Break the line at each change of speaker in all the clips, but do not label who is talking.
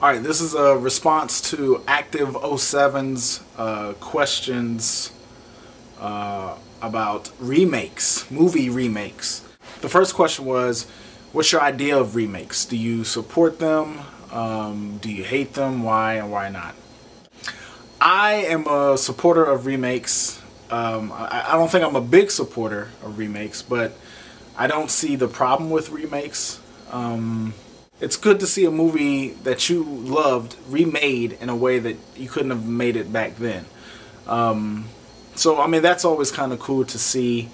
Alright, this is a response to Active '07's questions about remakes, movie remakes. The first question was, what's your idea of remakes? Do you support them? Do you hate them? Why and why not? I am a supporter of remakes. I don't think I'm a big supporter of remakes, but I don't see the problem with remakes. It's good to see a movie that you loved remade in a way that you couldn't have made it back then. So I mean, that's always kind of cool to see.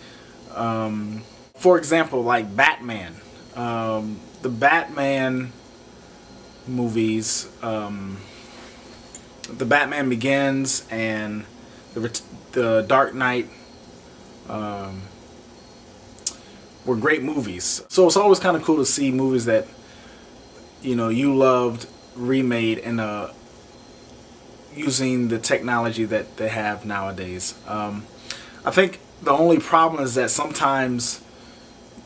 For example, like Batman. The Batman movies, The Batman Begins and the Dark Knight were great movies. So it's always kind of cool to see movies that you loved remade in using the technology that they have nowadays. I think the only problem is that sometimes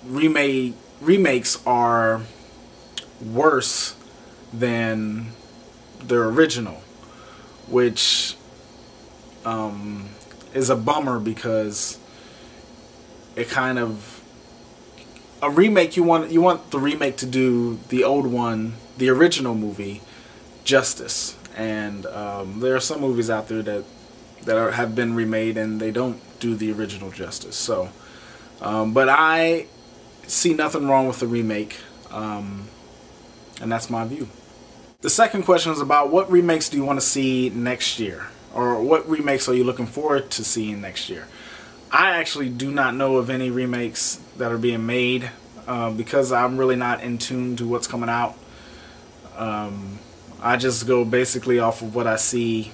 remakes are worse than their original, which is a bummer, because it kind of, a remake, you want the remake to do the old one, the original movie, justice. And there are some movies out there that have been remade and they don't do the original justice. So, but I see nothing wrong with the remake, and that's my view. The second question is about what remakes do you want to see next year, or what remakes are you looking forward to seeing next year? I actually do not know of any remakes that are being made because I'm really not in tune to what's coming out. I just go basically off of what I see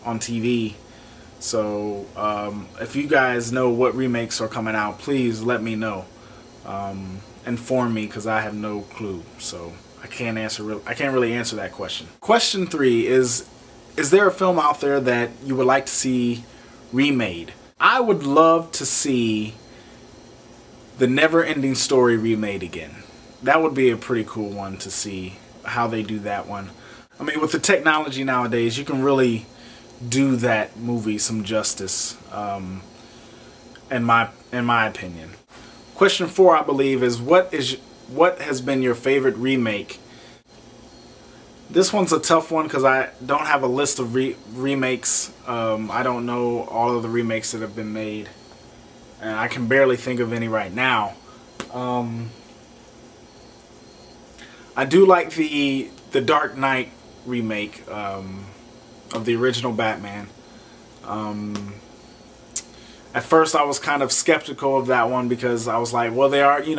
on TV. So if you guys know what remakes are coming out, please let me know. Inform me, because I have no clue. So I can't really answer that question. Question 3 is there a film out there that you would like to see remade? I would love to see the Never Ending Story remade again. That would be a pretty cool one to see how they do that one. I mean, with the technology nowadays, you can really do that movie some justice, in my opinion. Question 4, I believe, is what has been your favorite remake? This one's a tough one because I don't have a list of remakes. I don't know all of the remakes that have been made, and I can barely think of any right now. I do like the Dark Knight remake of the original Batman. At first I was kind of skeptical of that one, because I was like, well, they already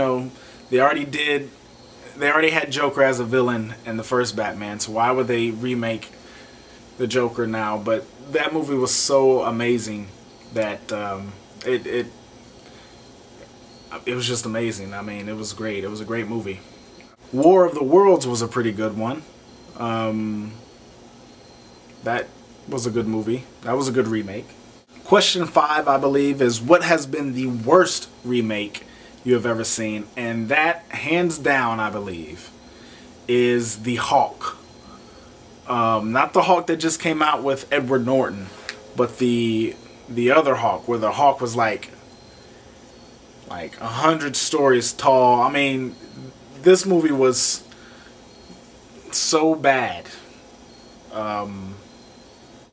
had Joker as a villain in the first Batman, so why would they remake the Joker now? But that movie was so amazing that it was just amazing. I mean, it was great. It was a great movie. War of the Worlds was a pretty good one. That was a good movie. That was a good remake. Question 5, I believe, is what has been the worst remake you have ever seen? And that, hands down, I believe, is the Hulk. Not the Hulk that just came out with Edward Norton, but the other Hulk, where the Hulk was like 100 stories tall. I mean, this movie was so bad.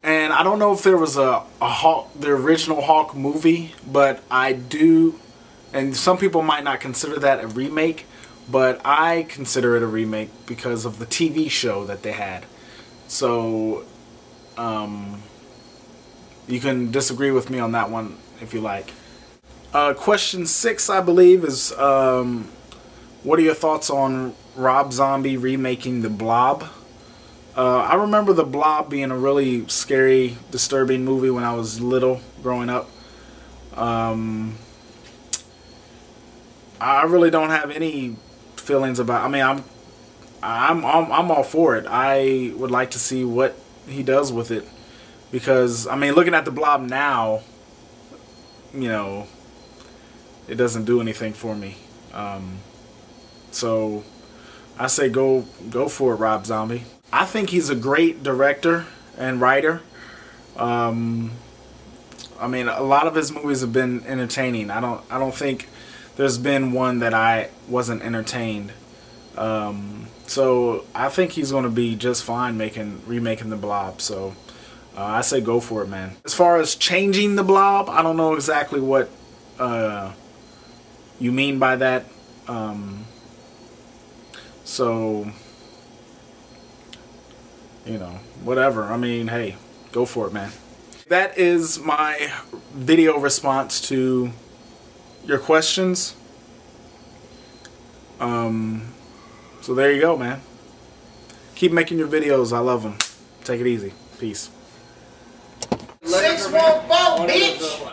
And I don't know if there was a Hulk, the original Hulk movie, but I do, and some people might not consider that a remake, but I consider it a remake because of the TV show that they had. So, you can disagree with me on that one if you like. Question 6, I believe, is what are your thoughts on Rob Zombie remaking The Blob? I remember The Blob being a really scary, disturbing movie when I was little, growing up. I really don't have any feelings about. I mean, I'm all for it. I would like to see what he does with it, because I mean, looking at The Blob now, it doesn't do anything for me. So I say go for it, Rob Zombie. I think he's a great director and writer. I mean, a lot of his movies have been entertaining. I don't think there's been one that I wasn't entertained. So I think he's going to be just fine remaking the Blob. So I say go for it, man. As far as changing the Blob, I don't know exactly what you mean by that. So, you know, whatever. I mean, hey, go for it, man. That is my video response to your questions. So there you go, man. Keep making your videos. I love them. Take it easy. Peace.
614, bitch!